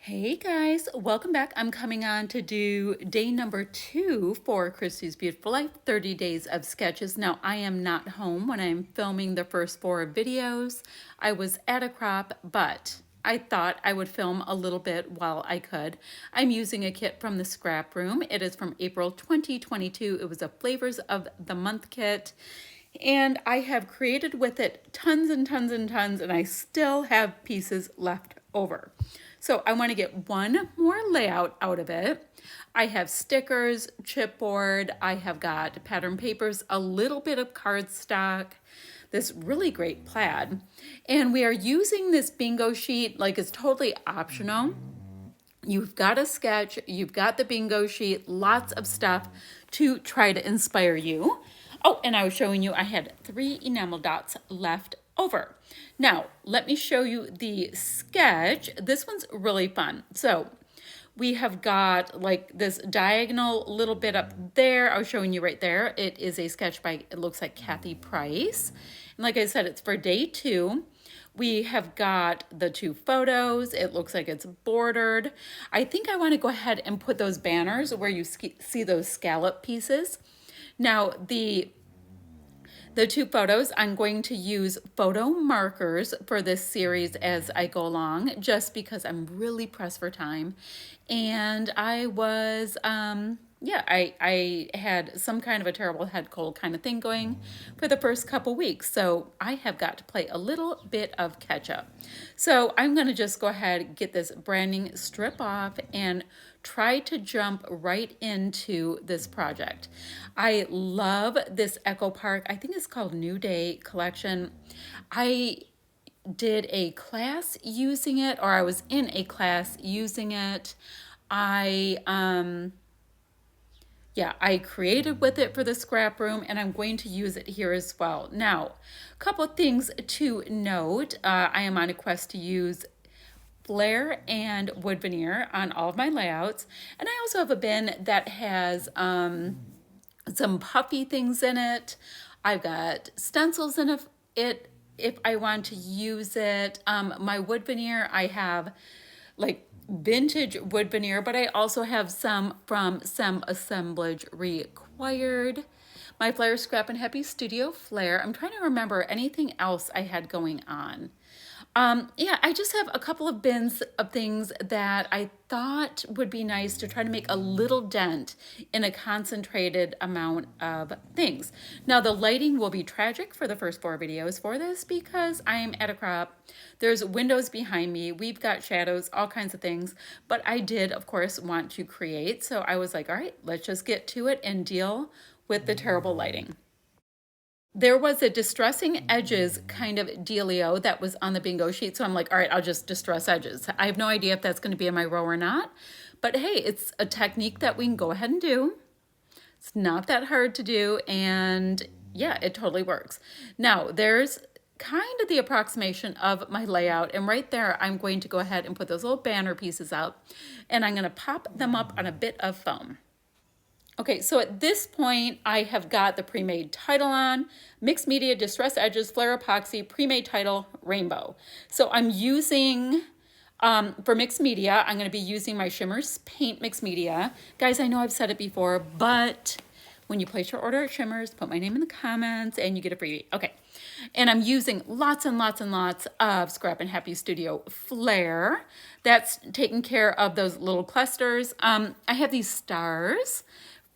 Hey guys, welcome back. I'm coming on to do day number 2 for Christy's Beautiful Life, 30 days of sketches. Now, I am not home when I'm filming the first 4 videos. I was at a crop, but I thought I would film a little bit while I could. I'm using a kit from the Scrap Room. It is from April 2022. It was a Flavors of the Month kit. And I have created with it tons and tons and tons, and I still have pieces left over. So I want to get one more layout out of it. I have stickers, chipboard, I have got pattern papers, a little bit of cardstock, this really great plaid. And we are using this bingo sheet like it's totally optional. You've got a sketch, you've got the bingo sheet, lots of stuff to try to inspire you. Oh, and I was showing you I had 3 enamel dots left over. Now, let me show you the sketch. This one's really fun. So we have got like this diagonal little bit up there. I was showing you right there. It is a sketch by, it looks like Kathy Price. And like I said, it's for day 2. We have got the 2 photos. It looks like it's bordered. I think I want to go ahead and put those banners where you see those scallop pieces. Now, the 2 photos, I'm going to use photo markers for this series as I go along, just because I'm really pressed for time. And I was, I had some kind of a terrible head cold kind of thing going for the first couple weeks. So I have got to play a little bit of catch up. So I'm going to just go ahead and get this branding strip off and try to jump right into this project. I love this Echo Park. I think it's called New Day collection. I did a class using it, or I was in a class using it. I created with it for the scrap room, and I'm going to use it here as well. Now, a couple of things to note. I am on a quest to use Flair and wood veneer on all of my layouts. And I also have a bin that has some puffy things in it. I've got stencils in it if I want to use it. My wood veneer, I have like vintage wood veneer, but I also have some from Some Assemblage Required. My Flair Scrappin Happy Studio Flair. I'm trying to remember anything else I had going on. I just have a couple of bins of things that I thought would be nice to try to make a little dent in a concentrated amount of things. Now, the lighting will be tragic for the first 4 videos for this because I am at a crop. There's windows behind me. We've got shadows, all kinds of things. But I did, of course, want to create. So I was like, all right, let's just get to it and deal with the terrible lighting. There was a distressing edges kind of dealio that was on the bingo sheet. So I'm like, all right, I'll just distress edges. I have no idea if that's going to be in my row or not. But hey, it's a technique that we can go ahead and do. It's not that hard to do. And yeah, it totally works. Now, there's kind of the approximation of my layout. And right there, I'm going to go ahead and put those little banner pieces up. And I'm going to pop them up on a bit of foam. Okay, so at this point, I have got the pre-made title on, mixed media, distress edges, flare epoxy, pre-made title, rainbow. So I'm using, for mixed media, I'm gonna be using my Shimmers Paint Mixed Media. Guys, I know I've said it before, but when you place your order at Shimmers, put my name in the comments and you get a freebie. Okay, and I'm using lots and lots and lots of Scrappin Happy Studio Flair. That's taking care of those little clusters. I have these stars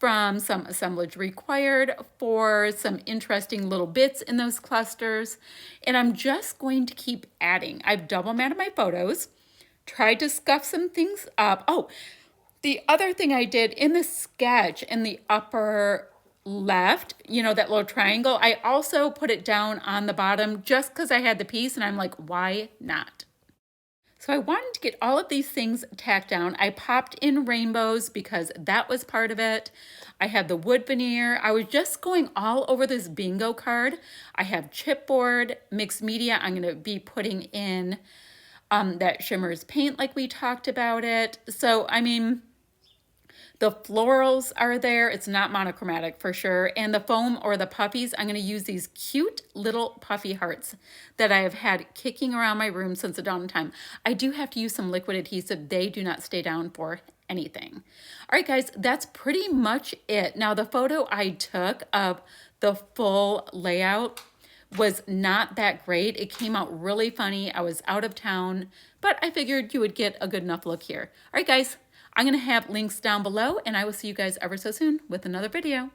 from Some Assemblage Required for some interesting little bits in those clusters. And I'm just going to keep adding. I've double matted my photos, tried to scuff some things up. Oh, the other thing I did in the sketch in the upper left, you know, that little triangle, I also put it down on the bottom just because I had the piece and I'm like, why not? So I wanted to get all of these things tacked down. I popped in rainbows because that was part of it. I have the wood veneer. I was just going all over this bingo card. I have chipboard, mixed media. I'm going to be putting in that Shimmers paint like we talked about it. So, I mean, The florals are there. It's not monochromatic for sure. And the foam or the puffies, I'm going to use these cute little puffy hearts that I have had kicking around my room since the dawn of time. I do have to use some liquid adhesive. They do not stay down for anything. All right, guys, that's pretty much it. Now, the photo I took of the full layout was not that great. It came out really funny. I was out of town, but I figured you would get a good enough look here. All right, guys, I'm going to have links down below, and I will see you guys ever so soon with another video.